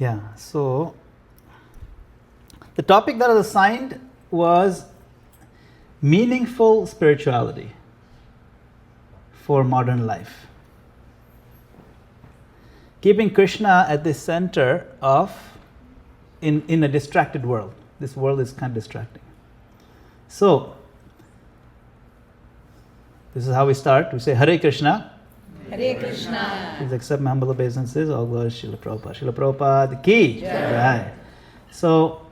Yeah, so the topic that I was assigned was meaningful spirituality for modern life. Keeping Krishna at the center of, in a distracted world. This world is kind of distracting. So, this is how we start. We say Hare Krishna. Hare Krishna. Please accept my humble obeisances. All glory to Srila Prabhupada. Srila Prabhupada ki. Right. So,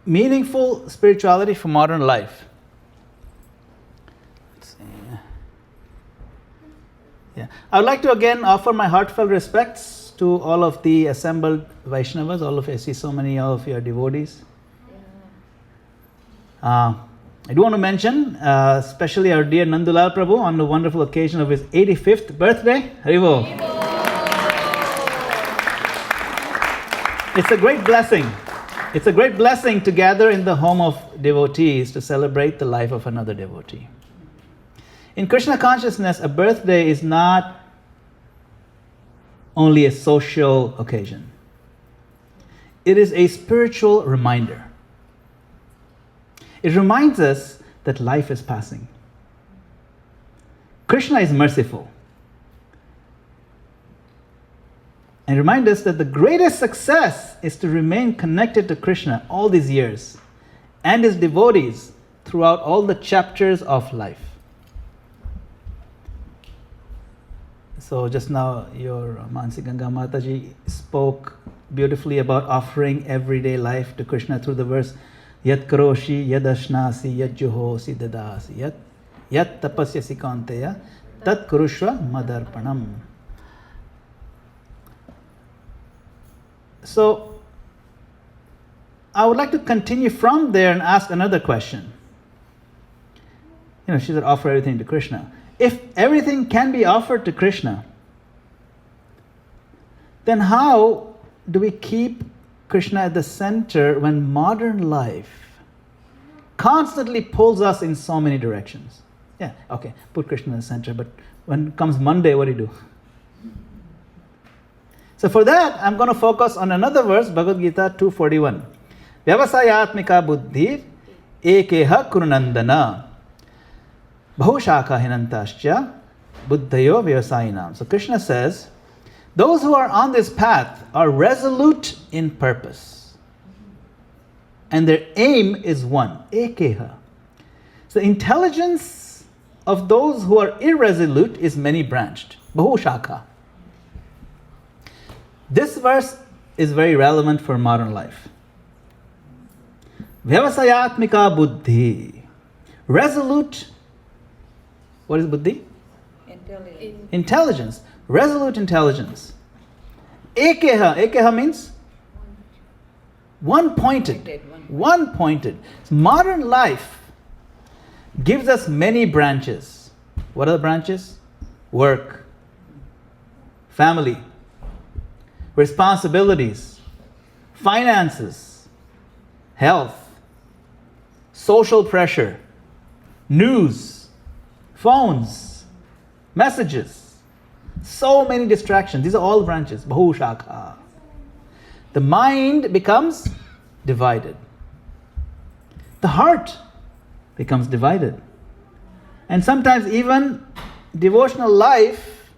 meaningful spirituality for modern life. Let's see. Yeah. I would like to again offer my heartfelt respects to all of the assembled Vaishnavas. All of you, I see so many of you are devotees. I do want to mention, especially our dear Nandulal Prabhu on the wonderful occasion of his 85th birthday. Haribo. It's a great blessing. It's a great blessing to gather in the home of devotees to celebrate the life of another devotee. In Krishna consciousness, a birthday is not only a social occasion. It is a spiritual reminder. It reminds us that life is passing. Krishna is merciful. And remind us that the greatest success is to remain connected to Krishna all these years and his devotees throughout all the chapters of life. So just now your Mansi Ganga Mataji spoke beautifully about offering everyday life to Krishna through the verse Yat karoshi, yad ashnasi, yad juhosi dadasi, yat tapasyasi kanteya, tat kurushva madarpanam. So, I would like to continue from there and ask another question. She said offer everything to Krishna. If everything can be offered to Krishna, then how do we keep Krishna at the center when modern life constantly pulls us in so many directions? Yeah, okay, put Krishna in the center, but when comes Monday, what do you do? So for that, I'm going to focus on another verse, Bhagavad Gita 2:41. Vyavasayatmika buddhir ekeha kurunandana bahushaka hinantascha buddhayo vyavasayinam. So Krishna says, those who are on this path are resolute in purpose. And their aim is one. Ekeha. So the intelligence of those who are irresolute is many-branched. Bahushaka. This verse is very relevant for modern life. Vyavasayatmika buddhi. Resolute. What is buddhi? Intelligence. Resolute intelligence. Ekeha. Ekeha means one-pointed. One-pointed. Modern life gives us many branches. What are the branches? Work, family, responsibilities, finances, health, social pressure, news, phones, messages. So many distractions. These are all branches. Bahushaka. The mind becomes divided. The heart becomes divided. And sometimes even devotional life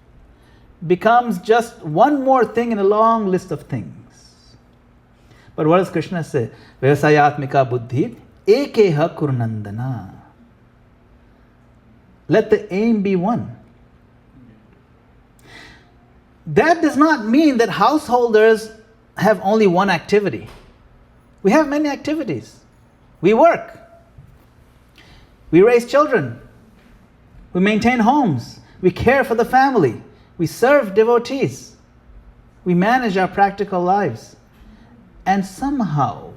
becomes just one more thing in a long list of things. But what does Krishna say? Vyavasayatmika buddhi ekeha kurunandana. Let the aim be one. That does not mean that householders have only one activity. We have many activities. We work. We raise children. We maintain homes. We care for the family. We serve devotees. We manage our practical lives. And somehow,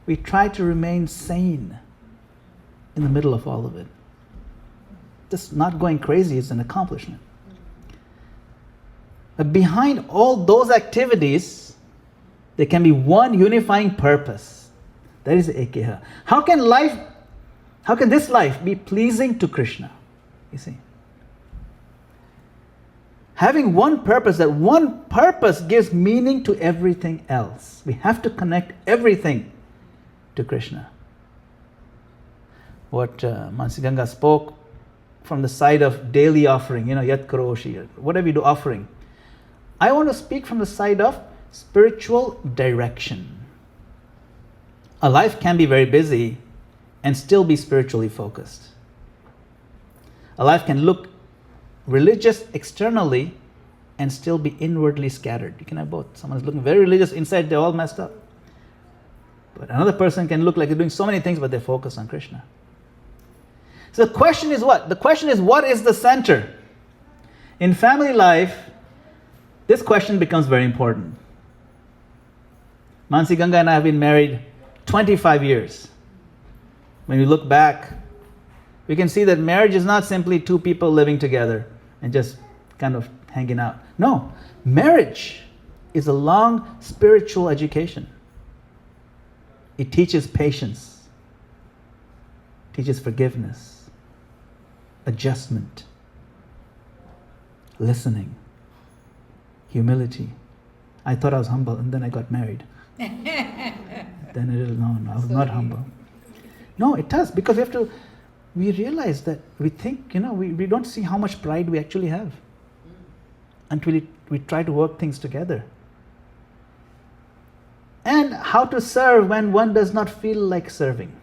we try to remain sane in the middle of all of it. Just not going crazy is an accomplishment. But behind all those activities, there can be one unifying purpose. That is Ekeha. How can this life be pleasing to Krishna? You see. Having one purpose, that one purpose gives meaning to everything else. We have to connect everything to Krishna. What Mansi Ganga spoke from the side of daily offering, yat karoshi, whatever you do, offering. I want to speak from the side of spiritual direction. A life can be very busy and still be spiritually focused. A life can look religious externally and still be inwardly scattered. You can have both. Someone is looking very religious, inside they're all messed up. But another person can look like they're doing so many things, but they're focused on Krishna. So the question is what? The question is, what is the center? In family life, this question becomes very important. Mansi Ganga and I have been married 25 years. When we look back, we can see that marriage is not simply two people living together and just kind of hanging out. No, marriage is a long spiritual education. It teaches patience, teaches forgiveness, adjustment, listening, humility. I thought I was humble and then I got married. No, I was not humble. No, it does, because we realize that we think, we don't see how much pride we actually have until we try to work things together. And how to serve when one does not feel like serving.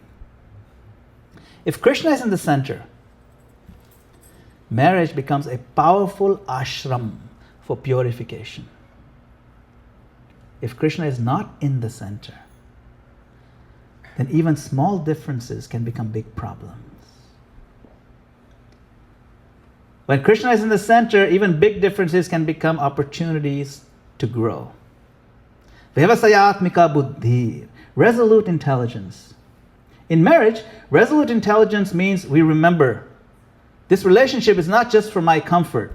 If Krishna is in the center, marriage becomes a powerful ashram for purification. If Krishna is not in the center, then even small differences can become big problems. When Krishna is in the center, even big differences can become opportunities to grow. Vyavasayatmika buddhi, resolute intelligence. In marriage, resolute intelligence means we remember this relationship is not just for my comfort.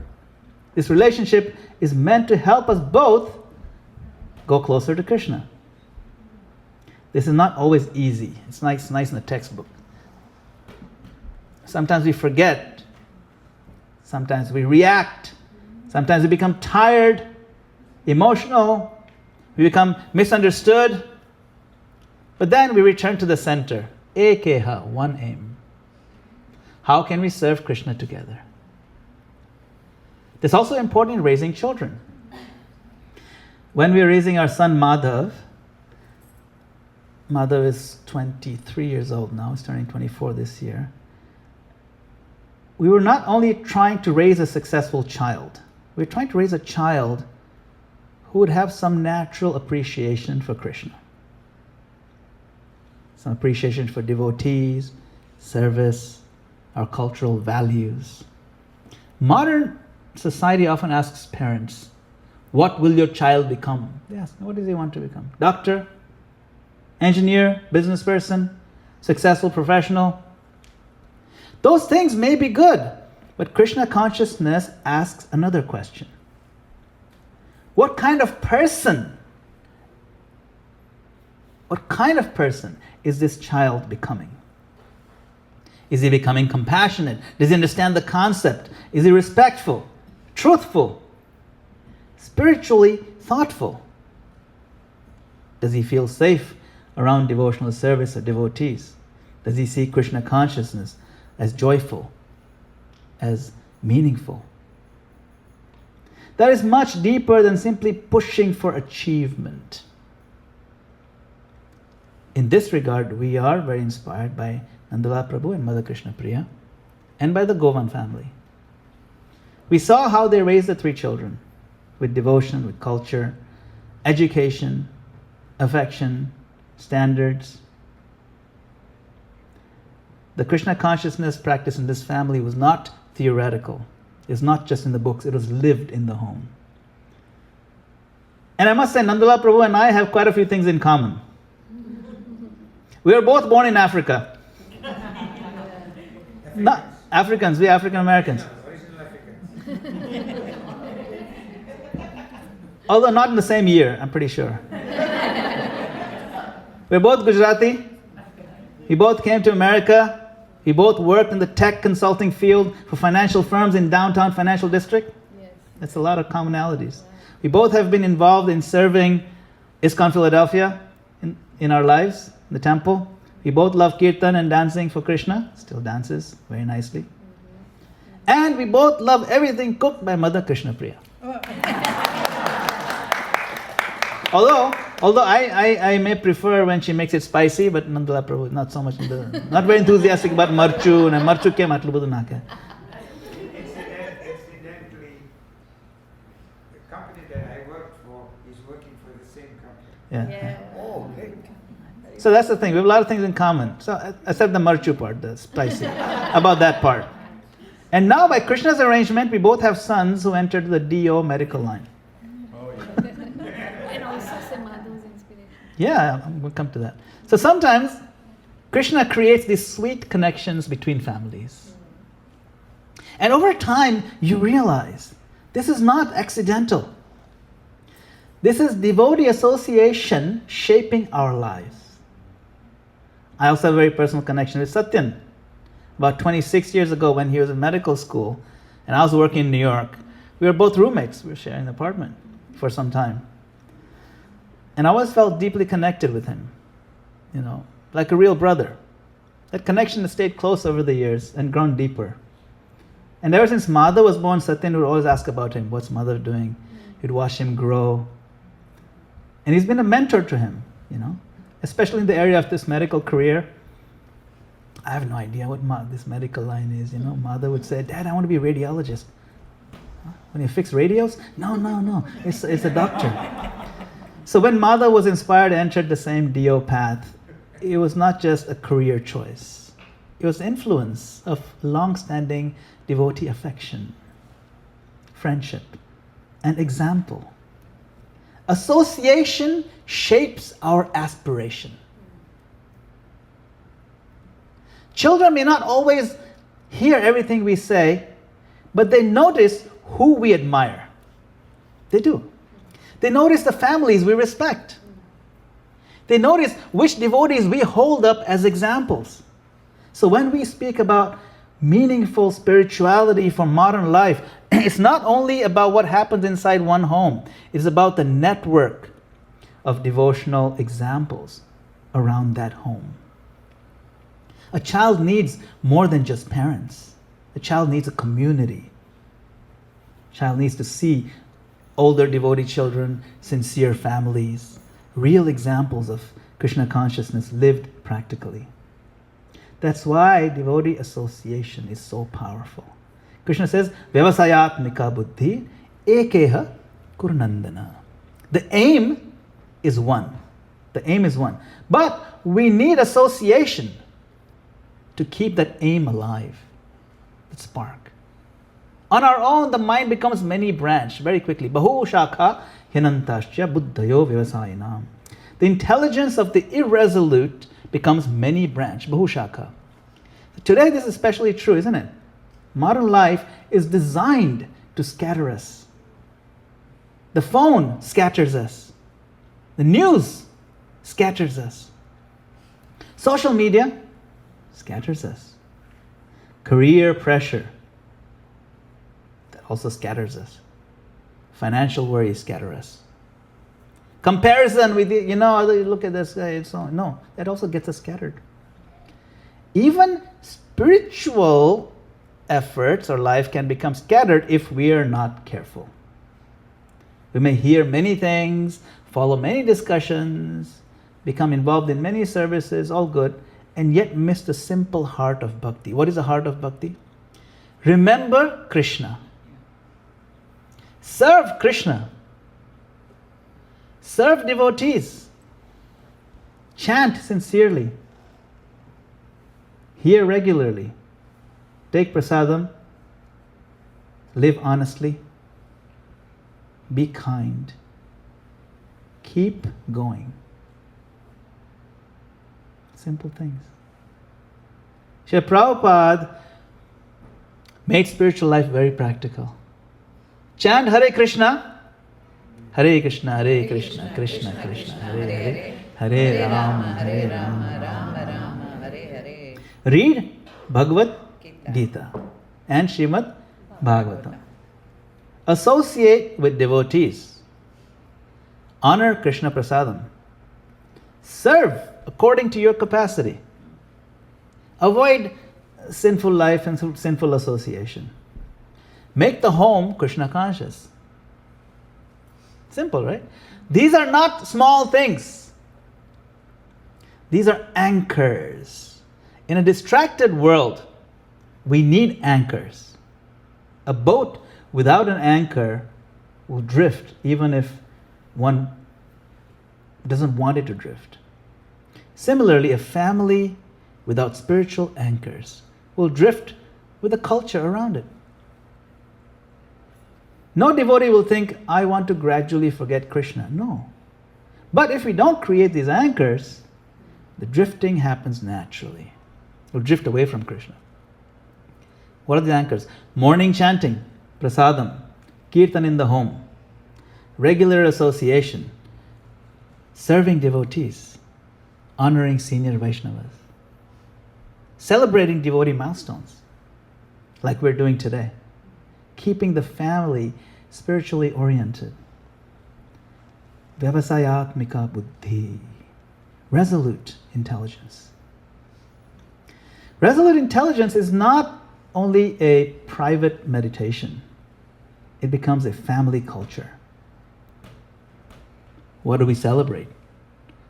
This relationship is meant to help us both go closer to Krishna. This is not always easy. It's nice in the textbook. Sometimes we forget. Sometimes we react. Sometimes we become tired, emotional. We become misunderstood. But then we return to the center. Ekeha, one aim. How can we serve Krishna together? It's also important in raising children. When we are raising our son Madhav is 23 years old now, he's turning 24 this year. We were not only trying to raise a successful child, we were trying to raise a child who would have some natural appreciation for Krishna. Some appreciation for devotees, service, our cultural values. Modern society often asks parents, what will your child become? They ask, what does he want to become? Doctor? Engineer? Business person? Successful professional? Those things may be good, but Krishna consciousness asks another question. What kind of person is this child becoming? Is he becoming compassionate? Does he understand the concept? Is he respectful, truthful, spiritually thoughtful? Does he feel safe around devotional service or devotees? Does he see Krishna consciousness as joyful, as meaningful? That is much deeper than simply pushing for achievement. In this regard, we are very inspired by Nandalal Prabhu and Mother Krishna Priya, and by the Govan family. We saw how they raised the three children, with devotion, with culture, education, affection, standards. The Krishna consciousness practice in this family was not theoretical. It's not just in the books, it was lived in the home. And I must say, Nandalal Prabhu and I have quite a few things in common. We were both born in Africa. Not Africans, we African Americans. Although not in the same year, I'm pretty sure. We're both Gujarati. We both came to America. We both worked in the tech consulting field for financial firms in downtown financial district. Yes. That's a lot of commonalities. We both have been involved in serving ISKCON Philadelphia in our lives, in the temple. We both love kirtan and dancing for Krishna. Still dances very nicely. And we both love everything cooked by Mother Krishna Priya. Although I may prefer when she makes it spicy, but nonetheless, Prabhu, not so much, not very enthusiastic about marchu. And marchu ke matlu budu naka. Incidentally, the company that I work for is working for the same company. Yeah. Oh, great. So that's the thing. We have a lot of things in common. So except the marchu part, the spicy, about that part. And now by Krishna's arrangement, we both have sons who entered the DO medical line. Oh, yeah. And also say Madhu's inspiration. Yeah, we'll come to that. So sometimes Krishna creates these sweet connections between families. And over time, you realize this is not accidental. This is devotee association shaping our lives. I also have a very personal connection with Satyan. About 26 years ago, when he was in medical school and I was working in New York, we were both roommates. We were sharing an apartment for some time. And I always felt deeply connected with him, like a real brother. That connection has stayed close over the years and grown deeper. And ever since Madha was born, Satyan would always ask about him. What's Mother doing? He'd watch him grow. And he's been a mentor to him, especially in the area of this medical career. I have no idea what this medical line is. Mother would say, Dad, I want to be a radiologist. Huh? When you fix radios? No. It's a doctor. So when Mother was inspired and entered the same DO path, it was not just a career choice. It was the influence of long-standing devotee affection, friendship, and example. Association shapes our aspiration. Children may not always hear everything we say, but they notice who we admire. They do. They notice the families we respect. They notice which devotees we hold up as examples. So when we speak about meaningful spirituality for modern life, it's not only about what happens inside one home. It's about the network of devotional examples around that home. A child needs more than just parents. A child needs a community. A child needs to see older devotee children, sincere families, real examples of Krishna consciousness lived practically. That's why devotee association is so powerful. Krishna says, Vyavasayatmika buddhi ekeha kurnandana. The aim is one. The aim is one. But we need association to keep that aim alive, that spark. On our own, the mind becomes many branched very quickly. Bahu shakha hinantascha buddhayo vyavasayinam. The intelligence of the irresolute becomes many branched, bahu shakha. Today this is especially true, isn't it? Modern life is designed to scatter us. The phone scatters us. The news scatters us. Social media scatters us. Career pressure, that also scatters us. Financial worries scatter us. Comparison with, look at this guy, no, that also gets us scattered. Even spiritual efforts or life can become scattered if we are not careful. We may hear many things, follow many discussions, become involved in many services, all good, and yet miss the simple heart of bhakti. What is the heart of bhakti? Remember Krishna. Serve Krishna. Serve devotees. Chant sincerely. Hear regularly. Take prasadam. Live honestly. Be kind. Keep going. Simple things. Srila Prabhupada made spiritual life very practical. Chant Hare Krishna, Hare Krishna, Hare Krishna, Krishna Krishna, Hare Hare, Hare Rama, Hare Rama, Rama Rama, Hare Hare. Read Bhagavad Gita and Srimad Bhagavatam. Associate with devotees. Honor Krishna Prasadam. Serve according to your capacity. Avoid sinful life and sinful association. Make the home Krishna conscious. Simple, right? These are not small things. These are anchors. In a distracted world, we need anchors. A boat without an anchor will drift even if one doesn't want it to drift. Similarly, a family without spiritual anchors will drift with the culture around it. No devotee will think, I want to gradually forget Krishna. No. But if we don't create these anchors, the drifting happens naturally. We'll drift away from Krishna. What are the anchors? Morning chanting, prasadam, kirtan in the home, regular association, serving devotees, honoring senior Vaishnavas, celebrating devotee milestones, like we're doing today, keeping the family spiritually oriented. Vyavasayatmika buddhi, resolute intelligence. Resolute intelligence is not only a private meditation, it becomes a family culture. What do we celebrate?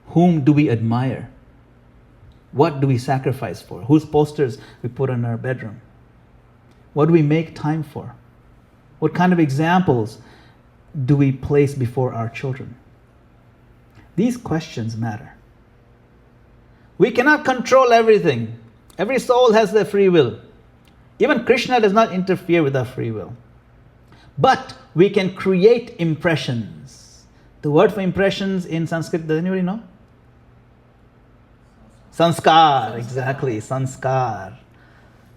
Whom do we admire? What do we sacrifice for? Whose posters we put in our bedroom? What do we make time for? What kind of examples do we place before our children? These questions matter. We cannot control everything. Every soul has their free will. Even Krishna does not interfere with our free will. But we can create impressions. The word for impressions in Sanskrit, does anybody know? Sanskar, exactly, sanskar.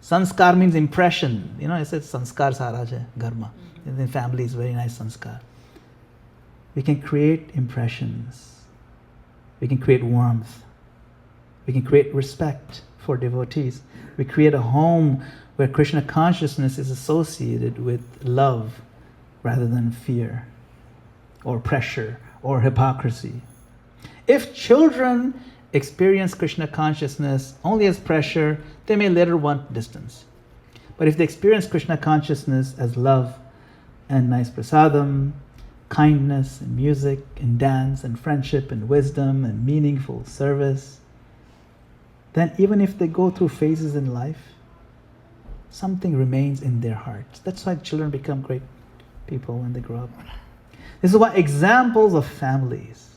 Sanskar means impression. You know, I said sanskar saraj garma. In family is very nice sanskar. We can create impressions. We can create warmth. We can create respect for devotees. We create a home where Krishna consciousness is associated with love rather than fear or pressure or hypocrisy. If children experience Krishna consciousness only as pressure, they may later want distance. But if they experience Krishna consciousness as love and nice prasadam, kindness and music and dance and friendship and wisdom and meaningful service, then even if they go through phases in life, something remains in their hearts. That's why children become great people when they grow up. This is why examples of families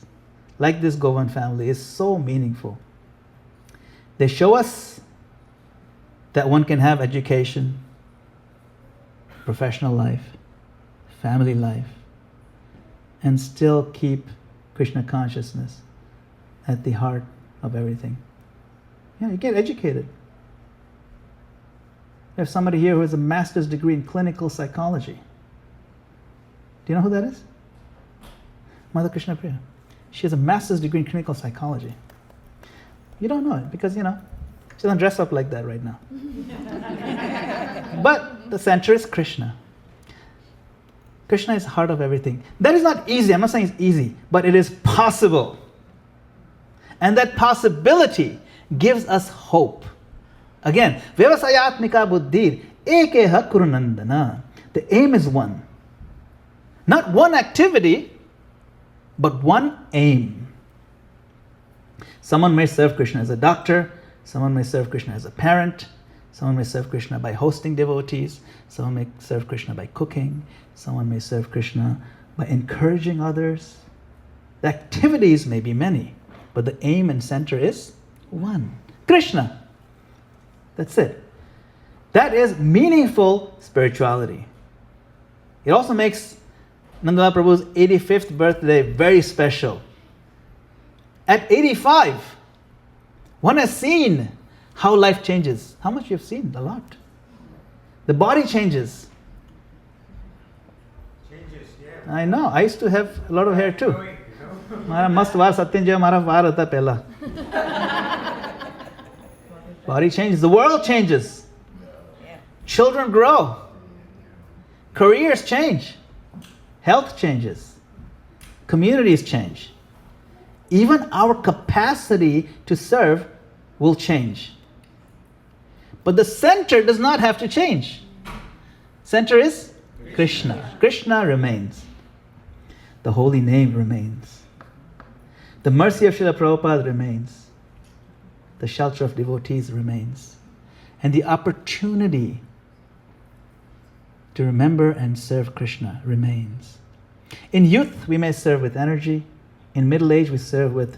like this Govan family is so meaningful. They show us that one can have education, professional life, family life, and still keep Krishna consciousness at the heart of everything. Yeah, you get educated. We have somebody here who has a master's degree in clinical psychology. Do you know who that is? Mother Krishna Priya. She has a master's degree in clinical psychology. You don't know it because, she doesn't dress up like that right now. But the center is Krishna. Krishna is heart of everything. That is not easy. I'm not saying it's easy, but it is possible. And that possibility gives us hope. Again, Vyavasayatmika buddhir ekeha kurunandana. The aim is one. Not one activity, but one aim. Someone may serve Krishna as a doctor, someone may serve Krishna as a parent, someone may serve Krishna by hosting devotees, someone may serve Krishna by cooking, someone may serve Krishna by encouraging others. The activities may be many, but the aim and center is one. Krishna. That's it. That is meaningful spirituality. It also makes Nandalal Prabhu's 85th birthday very special. At 85, one has seen how life changes. How much you have seen? A lot. The body changes. Changes, yeah. I know. I used to have a lot of hair too. Mara mast var satyan jo mara var hota pehla. Body changes. The world changes. Children grow. Careers change. Health changes. Communities change. Even our capacity to serve will change. But the center does not have to change. Center is Krishna. Krishna remains. The holy name remains. The mercy of Srila Prabhupada remains. The shelter of devotees remains. And the opportunity to remember and serve Krishna remains. In youth, we may serve with energy. In middle age, we serve with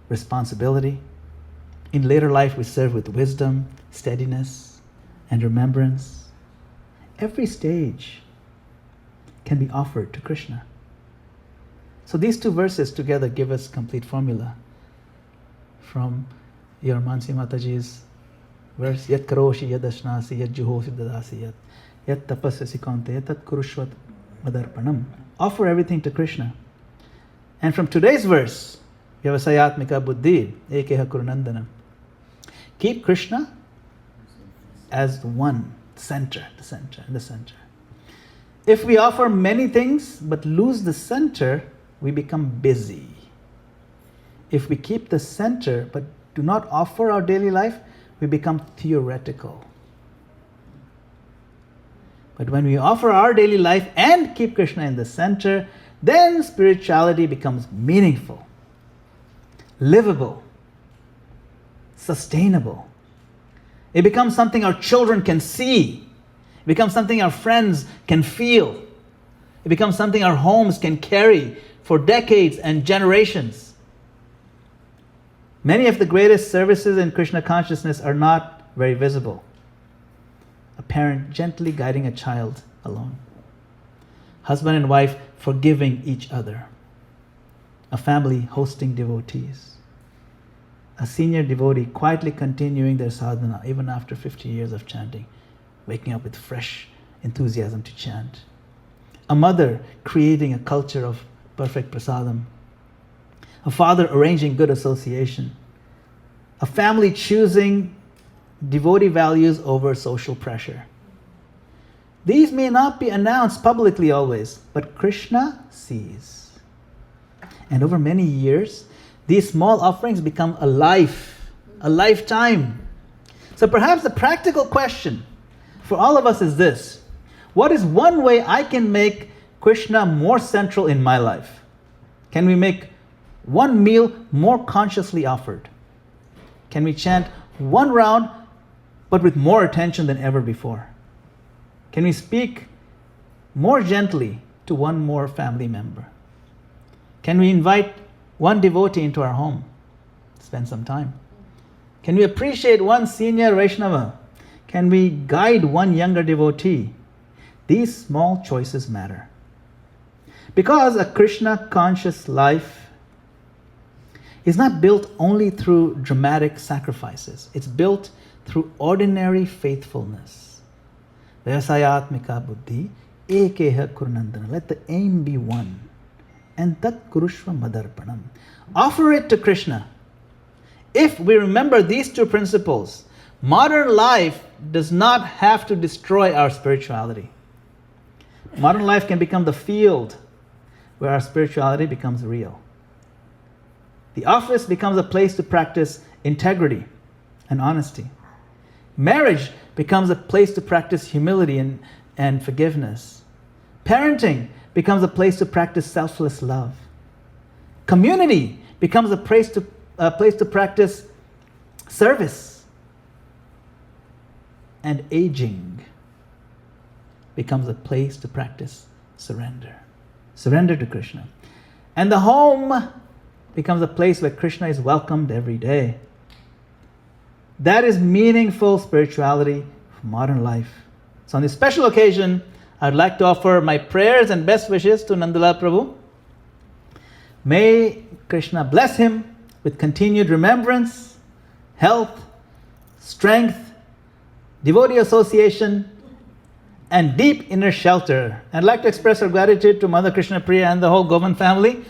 responsibility. In later life, we serve with wisdom, steadiness, and remembrance. Every stage can be offered to Krishna. So these two verses together give us complete formula from your Mansi Mataji's verse, Yat karoshi yad ashnasi yad juhosi dadasi yat tapasyasi kante tat kurushvat madarpanam. Offer everything to Krishna. And from today's verse, Vyavasayatmika buddhi ekeha kurunandanam. Keep Krishna as the one, the center. If we offer many things but lose the center, we become busy. If we keep the center but do not offer our daily life, we become theoretical. But when we offer our daily life and keep Krishna in the center, then spirituality becomes meaningful, livable, sustainable. It becomes something our children can see. It becomes something our friends can feel. It becomes something our homes can carry for decades and generations. Many of the greatest services in Krishna consciousness are not very visible. A parent gently guiding a child alone. Husband and wife forgiving each other. A family hosting devotees. A senior devotee quietly continuing their sadhana even after 50 years of chanting, waking up with fresh enthusiasm to chant. A mother creating a culture of perfect prasadam. A father arranging good association. A family choosing devotee values over social pressure. These may not be announced publicly always, but Krishna sees. And over many years, these small offerings become a life, a lifetime. So perhaps the practical question for all of us is this: what is one way I can make Krishna more central in my life? Can we make one meal more consciously offered? Can we chant one round but with more attention than ever before? Can we speak more gently to one more family member? Can we invite one devotee into our home? Spend some time. Can we appreciate one senior Vaishnava? Can we guide one younger devotee? These small choices matter. Because a Krishna conscious life is not built only through dramatic sacrifices. It's built through ordinary faithfulness. Vyasayatmika buddhi ekeha kurunandana. Let the aim be one. And tat kurushva madarpanam. Offer it to Krishna. If we remember these two principles, modern life does not have to destroy our spirituality. Modern life can become the field where our spirituality becomes real. The office becomes a place to practice integrity and honesty. Marriage becomes a place to practice humility and forgiveness. Parenting becomes a place to practice selfless love. Community becomes a place to practice service. And aging becomes a place to practice surrender. Surrender to Krishna. And the home becomes a place where Krishna is welcomed every day. That is meaningful spirituality for modern life. So on this special occasion, I'd like to offer my prayers and best wishes to Nandalal Prabhu. May Krishna bless him with continued remembrance, health, strength, devotee association, and deep inner shelter. I'd like to express our gratitude to Mother Krishna Priya and the whole Govind family.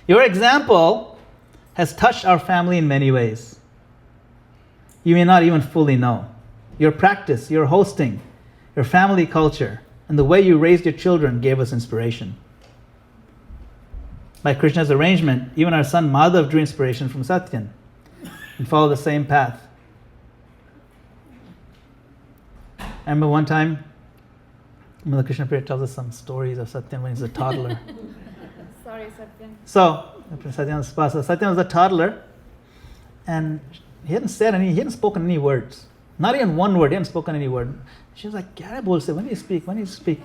Your example has touched our family in many ways. You may not even fully know. Your practice, your hosting, your family culture, and the way you raised your children gave us inspiration. By Krishna's arrangement, even our son Madhav drew inspiration from Satyan and followed the same path. I remember one time, Mother Krishna Priya tells us some stories of Satyan when he's a toddler. Sorry, Satyan. So, Satyan was a toddler, and he hadn't spoken any words. Not even one word, he hadn't spoken any word. She was like, "Kya bolse? When do you speak? When do you speak?"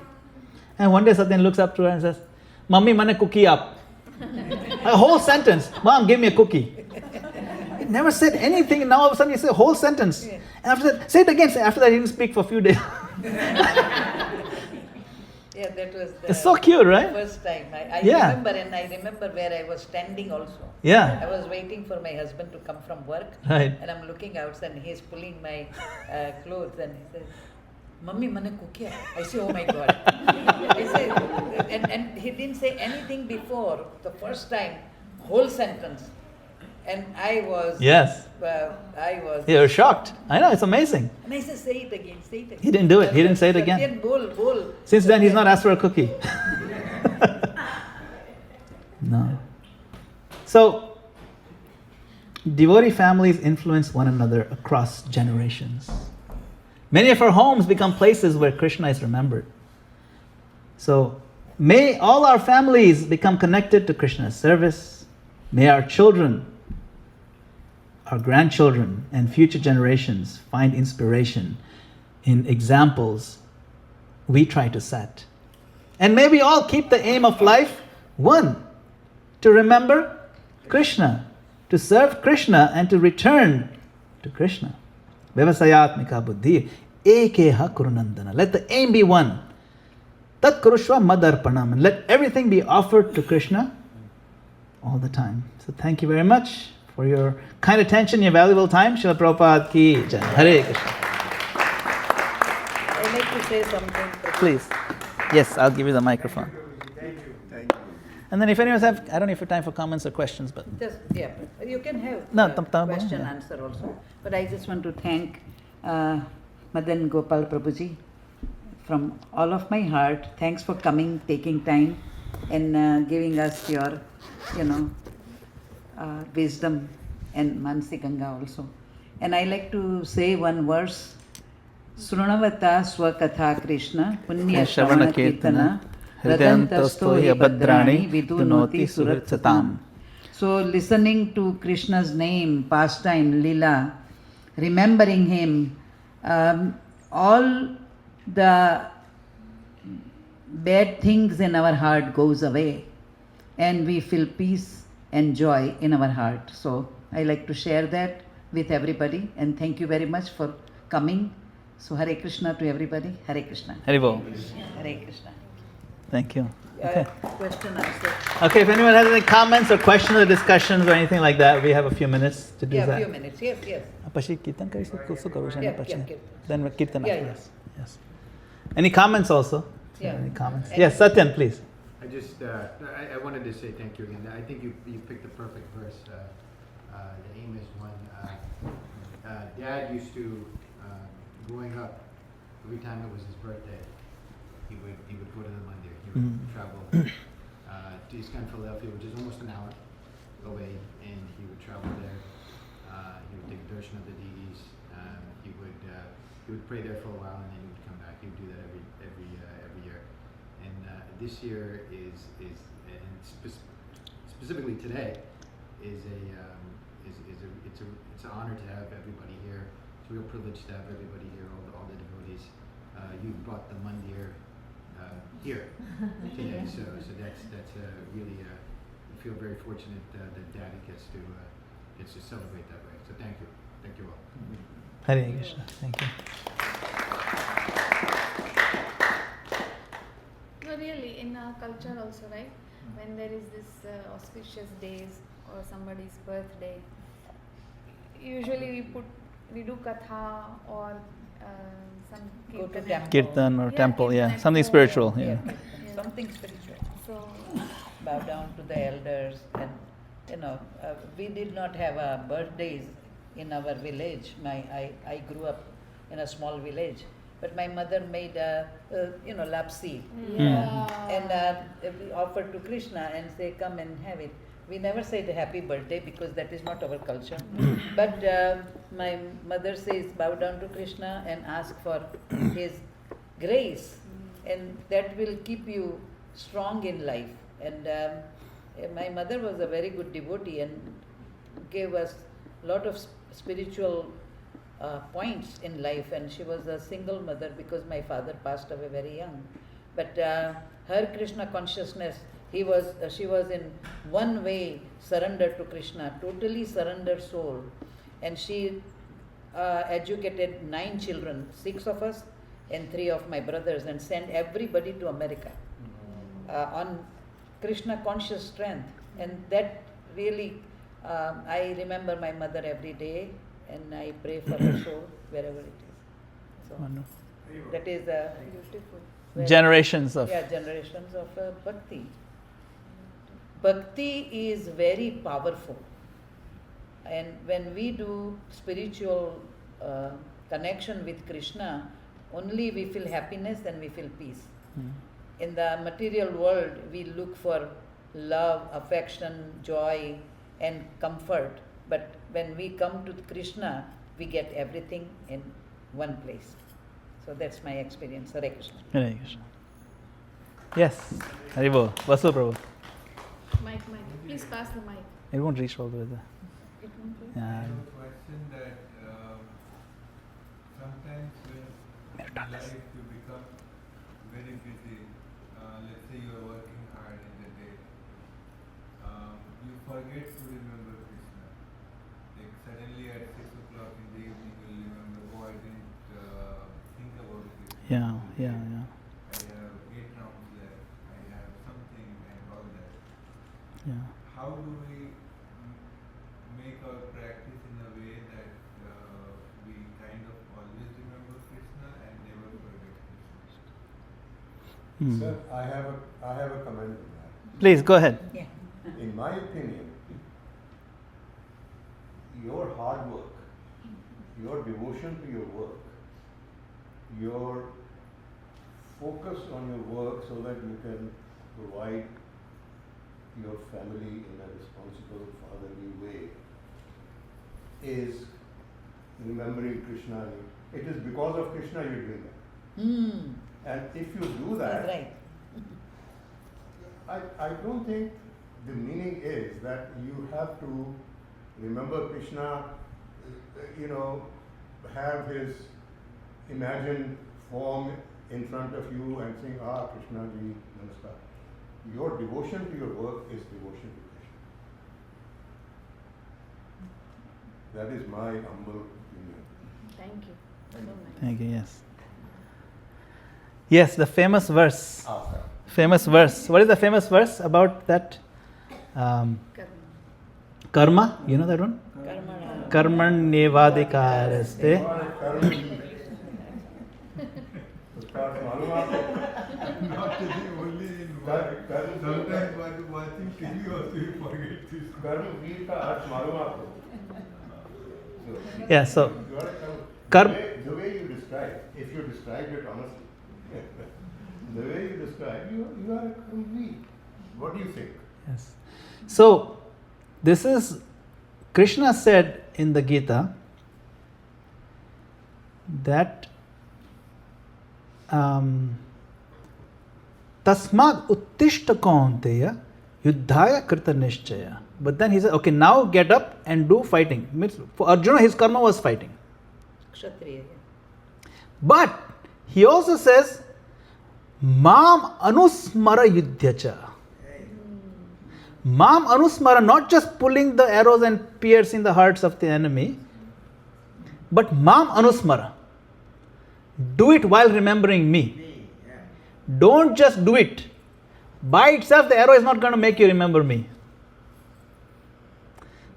And one day Satyan looks up to her and says, "Mummy, mane cookie up." A whole sentence. "Mom, give me a cookie." He never said anything, and now all of a sudden he said a whole sentence. Yeah. And after that, say it again. After that, he didn't speak for a few days. Yeah, that was the It's so cute, right? first time. I Yeah. remember where I was standing also. Yeah. I was waiting for my husband to come from work. Right. And I'm looking outside and he's pulling my clothes and he says, "Mummy, mane cookie hai." I say, "Oh my God." I say, and he didn't say anything before, the first time, whole sentence. And I was, Yes. You were shocked. I know, it's amazing. And I said, "Say it again, say it again." He didn't do it. He didn't say it again. Satyan, bol. Since then, he's not asked for a cookie. No. So, devotee families influence one another across generations. Many of our homes become places where Krishna is remembered. So, may all our families become connected to Krishna's service. May our children, our grandchildren, and future generations find inspiration in examples we try to set. And may we all keep the aim of life one, to remember Krishna, to serve Krishna, and to return to Krishna. Vyavasayatmika buddhi ekeha kurunandana. Let the aim be one. Tat kurushva madarpanam. And let everything be offered to Krishna all the time. So thank you very much for your kind attention, your valuable time. Srila Prabhupada ki jai. Hare Krishna. I'd like to say something. Please. Yes, I'll give you the microphone. Thank you. And then if anyone has, I don't know if you have time for comments or questions, but Just, yeah, you can have No, question yeah. answer also. But I just want to thank Madana-gopāla Prabhuji from all of my heart. Thanks for coming, taking time, and giving us your, wisdom and Mansi Ganga also. And I like to say one verse. Srunavata swakatha Krishna punya shravana kirtana hridayantasto yabhadrani vidunoti suratsatam. So listening to Krishna's name, pastime, lila, remembering him, all the bad things in our heart goes away and we feel peace and joy in our heart. So I like to share that with everybody, and thank you very much for coming. So Hare Krishna to everybody. Hare Krishna. Haribol. Hare Krishna. Thank you. Okay. Question answer. Okay, if anyone has any comments or questions or discussions or anything like that, we have a few minutes to do Yeah, that. few minutes. Yes. Pashi kirtan kari so karo shani Yeah, pachi. yeah, kirtan. Then kirtan Yeah, afterwards. Yes. Any comments also? If you have Yeah. Any comments? Any- Yes, Satyan, please. I just, I wanted to say thank you again. I think you picked the perfect verse. The aim is one. Dad used to, growing up, every time it was his birthday, he would go to the mandir. He would travel to East Philadelphia, which is almost an hour away, and he would travel there. He would take darshan of the deities. He would pray there for a while, and then he would come back. He would do that every year. And this year is specifically today is it's an honor to have everybody here. It's a real privilege to have everybody here, all the devotees. You brought the mandir here today, so that's really I feel very fortunate that Dad gets to celebrate that way. So thank you all. Hare Krishna. Thank you. No, really, in our culture also, right? When there is this auspicious days or somebody's birthday, usually we do katha or some Go to kirtan. temple. Kirtan or Yeah, temple, yeah. kirtan. Something spiritual, yeah. Yeah. Something spiritual. So, Bow down to the elders, and we did not have birthdays in our village. I grew up in a small village, But my mother made lapsi. Yeah. And we offered to Krishna and say, come and have it. We never said happy birthday because that is not our culture. But my mother says, bow down to Krishna and ask for his grace. And that will keep you strong in life. And my mother was a very good devotee and gave us a lot of spiritual points in life. And she was a single mother because my father passed away very young. But her Krishna consciousness, she was in one way surrendered to Krishna, totally surrendered soul. And she educated 9 children, 6 of us and 3 of my brothers, and sent everybody to America on Krishna conscious strength. And that really, I remember my mother every day and I pray for her soul wherever it is. So Wonderful. that is Beautiful. Generations of. Yeah, generations of bhakti. Bhakti is very powerful. And when we do spiritual connection with Krishna, only we feel happiness and we feel peace. In the material world, we look for love, affection, joy, and comfort. But when we come to Krishna, we get everything in one place. So that's my experience. Hare Krishna. Hare Krishna. Yes. Haribol. Vasu Prabhu. Mic. Please pass the mic. It won't reach all the way there. It won't go. Yeah. I have a question that sometimes when in life you become very busy, let's say you are working hard in the day, you forget to remember Krishna. Like suddenly at 6 o'clock in the evening you will remember, oh I didn't think about Krishna. Yeah. I have 8 rounds left, I have something and all that. Yeah. How do we make our practice in a way that we kind of always remember Krishna and never forget Krishna? Sir, I have a comment on that. Please go ahead. Yeah. In my opinion, your hard work, your devotion to your work, your focus on your work so that you can provide your family in a responsible, fatherly way is remembering Krishna. It is because of Krishna you're doing that. And if you do that, That's right. I don't think the meaning is that you have to remember Krishna, have his imagined form in front of you and saying, Krishna ji, namaskar. Your devotion to your work is devotion to Krishna. That is my humble opinion. Thank you. So nice. Thank you. Yes. Yes, the famous verse. After. Famous verse. What is the famous verse about that? Karma. Karma. You know that one? Karmanyevadikaraste. Not to be only in work. Sometimes while watching TV also you forget this. Yeah, so The way you describe, if you describe it honestly, the way you describe, you are a Karmi. What do you think? yes. So this is Krishna said in the Gita that Tasmad uttishta kaunteya yuddhaya krita nishchaya. But then he said, okay, now get up and do fighting. Means for Arjuna, his karma was fighting. Kshatriya. But he also says, Mam anusmara yudhyacha. Mam anusmara, not just pulling the arrows and piercing the hearts of the enemy, but Mam anusmara. Do it while remembering me. Don't just do it. By itself, the arrow is not going to make you remember me.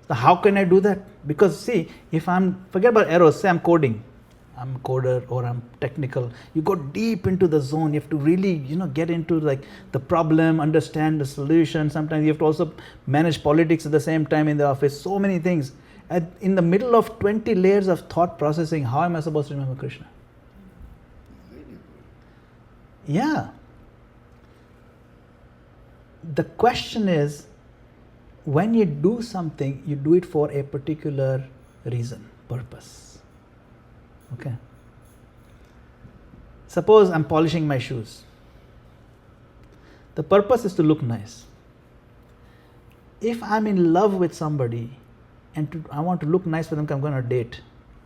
So how can I do that? Because see, if forget about arrows, say I'm coding. I'm a coder or I'm technical. You go deep into the zone. You have to really, get into like the problem, understand the solution. Sometimes you have to also manage politics at the same time in the office. So many things. In the middle of 20 layers of thought processing, how am I supposed to remember Krishna? Yeah. The question is, when you do something, you do it for a particular reason, purpose. Okay. Suppose I'm polishing my shoes. The purpose is to look nice. If I'm in love with somebody and I want to look nice for them, I'm going on a date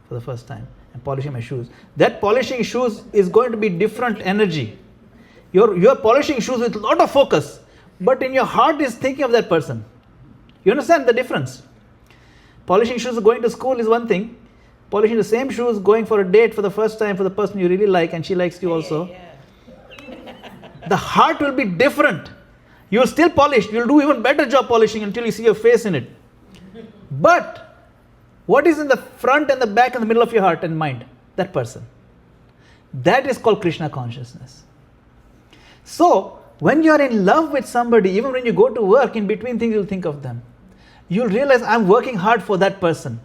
for the first time and polishing my shoes. That polishing shoes is going to be different energy. You're polishing shoes with a lot of focus, but in your heart is thinking of that person. You understand the difference? Polishing shoes going to school is one thing. Polishing the same shoes going for a date for the first time for the person you really like and she likes you also. The heart will be different. You'll still polish. You'll do even better job polishing until you see your face in it. But what is in the front and the back and the middle of your heart and mind? That person. That is called Krishna consciousness. So, when you are in love with somebody, even when you go to work, in between things you'll think of them. You'll realize I'm working hard for that person.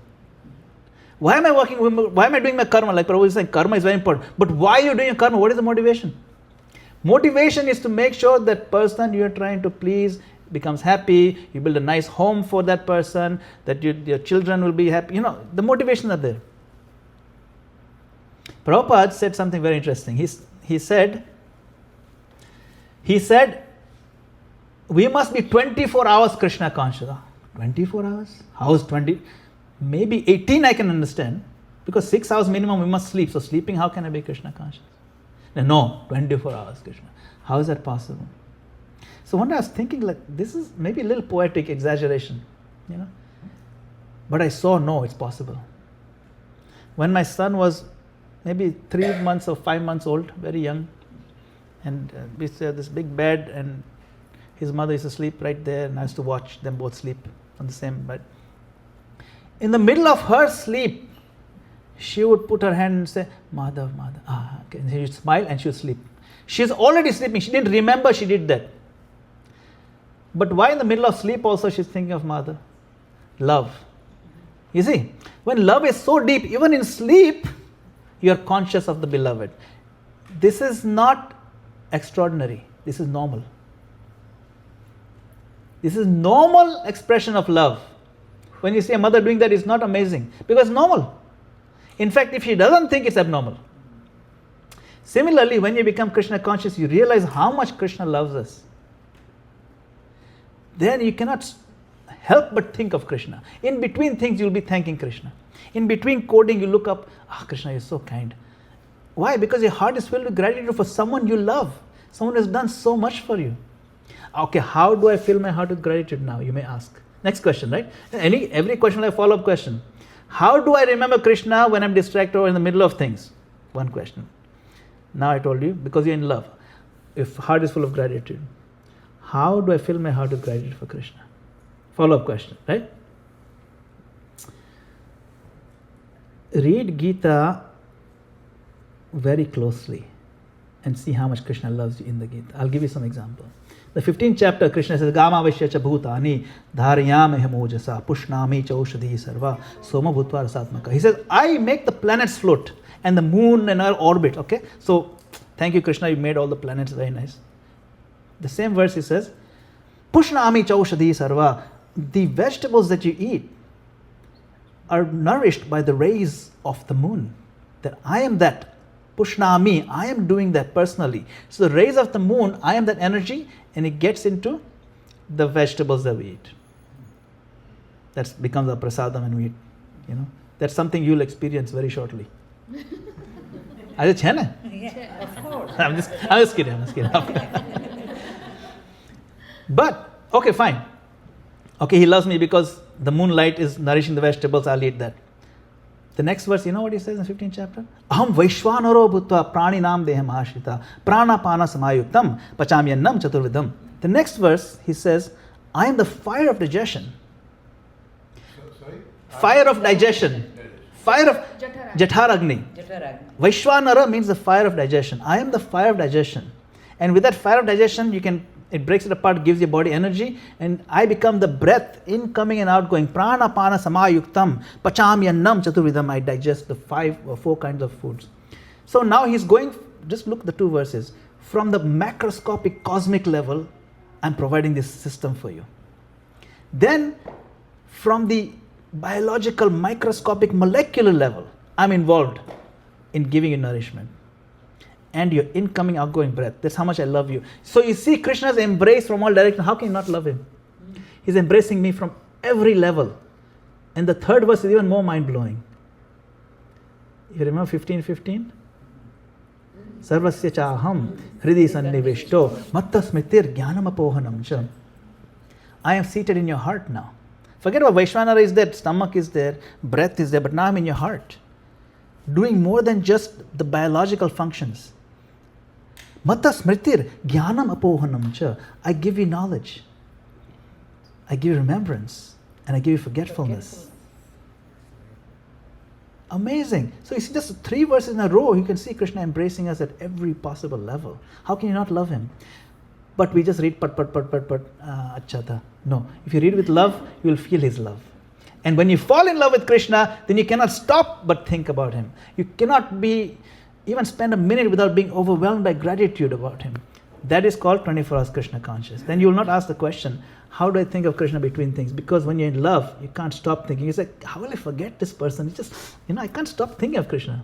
Why am I doing my karma? Like Prabhu is saying, karma is very important. But why are you doing your karma? What is the motivation? Motivation is to make sure that person you are trying to please becomes happy, you build a nice home for that person, that your children will be happy. The motivations are there. Prabhupada said something very interesting. He said, we must be 24 hours Krishna conscious. 24 hours? How is 20? Maybe 18 I can understand. Because 6 hours minimum we must sleep. So sleeping, how can I be Krishna conscious? No, 24 hours Krishna. How is that possible? So one day I was thinking, like, this is maybe a little poetic exaggeration, But I saw, no, it's possible. When my son was maybe 3 months or 5 months old, very young, and we had this big bed, and his mother used to sleep right there, and I used to watch them both sleep on the same bed. In the middle of her sleep, she would put her hand and say, Madhav, Madhav. Okay. And she would smile and she would sleep. She's already sleeping. She didn't remember she did that. But why in the middle of sleep also she's thinking of Madhav? Love. You see, when love is so deep, even in sleep, you are conscious of the beloved. This is not extraordinary. This is normal. This is normal expression of love. When you see a mother doing that, it's not amazing because it's normal. In fact, if she doesn't think it's abnormal. Similarly, when you become Krishna conscious, you realize how much Krishna loves us. Then you cannot help but think of Krishna. In between things, you'll be thanking Krishna. In between coding, you look up, Krishna, you're so kind. Why? Because your heart is filled with gratitude for someone you love. Someone has done so much for you. Okay, how do I fill my heart with gratitude now? You may ask. Next question, right? Every question like a follow-up question. How do I remember Krishna when I'm distracted or in the middle of things? One question. Now I told you, because you're in love. If heart is full of gratitude, how do I fill my heart with gratitude for Krishna? Follow-up question, right? Read Gita very closely and see how much Krishna loves you in the Gita. I'll give you some example. The 15th chapter, Krishna says, Gama Vaishya cha bhutani dharayame hemojasa pushnami cha aushadhi sarva soma bhutva rasatmaka. He says, I make the planets float and the moon and our orbit. Okay? So, thank you Krishna, you made all the planets very nice. The same verse he says, pushnami cha aushadhi sarva. The vegetables that you eat are nourished by the rays of the moon. That I am that. Pushnami, I am doing that personally. So the rays of the moon, I am that energy, and it gets into the vegetables that we eat. That becomes our prasadam when we eat. That's something you'll experience very shortly. Yeah, of course. I'm just kidding. But, okay, fine. Okay, he loves me because the moonlight is nourishing the vegetables, I'll eat that. The next verse, you know what he says in the 15th chapter? Aham vaishvanaro bhutva praninam deham ashrita pranapana samayuktam pachamyannam chaturvidam. The next verse, he says, I am the fire of digestion. Sorry? Fire of digestion. Fire of Jatharagni. Vaishvanara means the fire of digestion. I am the fire of digestion. And with that fire of digestion, it breaks it apart, gives your body energy, and I become the breath, incoming and outgoing. Prana, pana, samayuktam, pachamyannam, chaturvidam. I digest the 4 kinds of foods. So now he's going, just look at the 2 verses. from the macroscopic cosmic level, I'm providing this system for you. Then from the biological microscopic molecular level, I'm involved in giving you nourishment. And your incoming, outgoing breath. That's how much I love you. So you see Krishna's embrace from all directions. How can you not love him? He's embracing me from every level. And the third verse is even more mind-blowing. You remember 15:15? Sarvasya chaham hridi sannivishto matta smritir jnanam apohanam cha. I am seated in your heart now. Forget about Vaishvanara is there, stomach is there, breath is there, but now I'm in your heart. Doing more than just the biological functions. Matta smritir jnanam apohanam cha. I give you knowledge. I give you remembrance. And I give you forgetfulness. Amazing. So you see just 3 verses in a row, you can see Krishna embracing us at every possible level. How can you not love him? But we just read pat, achata. No. If you read with love, you will feel his love. And when you fall in love with Krishna, then you cannot stop but think about him. You cannot even spend a minute without being overwhelmed by gratitude about him. That is called 24 hours Krishna conscious. Then you will not ask the question, how do I think of Krishna between things? Because when you're in love, you can't stop thinking. You say, how will I forget this person? It's just, I can't stop thinking of Krishna.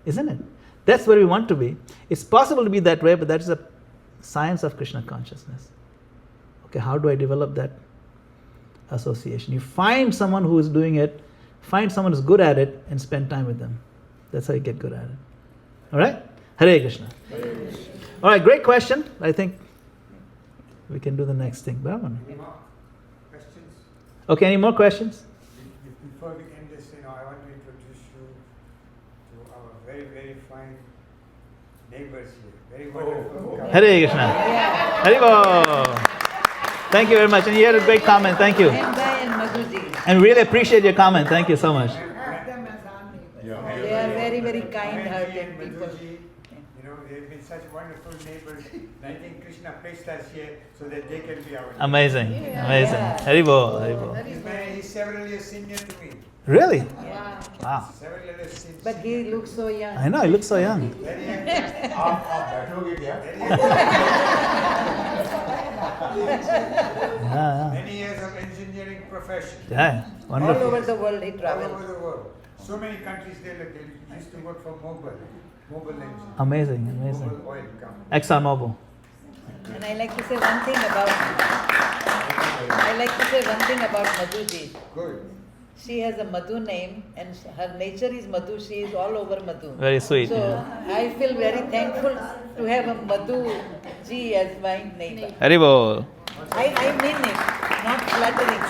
Isn't it? That's where we want to be. It's possible to be that way, but that's a science of Krishna consciousness. Okay, how do I develop that association? You find someone who is doing it, find someone who's good at it, and spend time with them. That's how you get good at it. All right? Hare Krishna. All right, great question. I think we can do the next thing. Brahman. Any more questions? Okay, any more questions? Before we end this, I want to introduce you to our very, very fine neighbors here. Very wonderful couple. Hare Krishna. Haribol. Thank you very much. And you had a great comment. Thank you. And Guy and Madhuji. And really appreciate your comment. Thank you so much. They are very, very kind-hearted people. They've been such wonderful neighbors. And I think Krishna placed us here so that they can be our neighbors. Amazing. Amazing. Yeah. Haribol. Haribol. He's several years senior to me. Really? Wow. Wow. Several years senior. But he looks so young. I know, he looks so young. Very young. Yeah. Many years of engineering profession. Yeah. All Wonderful. over the world he All travels. over the world. So many countries they used to work for Mobile engine. Amazing. Amazing. Mobile oil company. ExxonMobil. And I like to say one thing about Madhuji. Good. She has a Madhu name and her nature is Madhu. She is all over Madhu. Very sweet. So Yeah. I feel very thankful to have a Madhu ji as my neighbor. Haribol. I mean it, not flattering.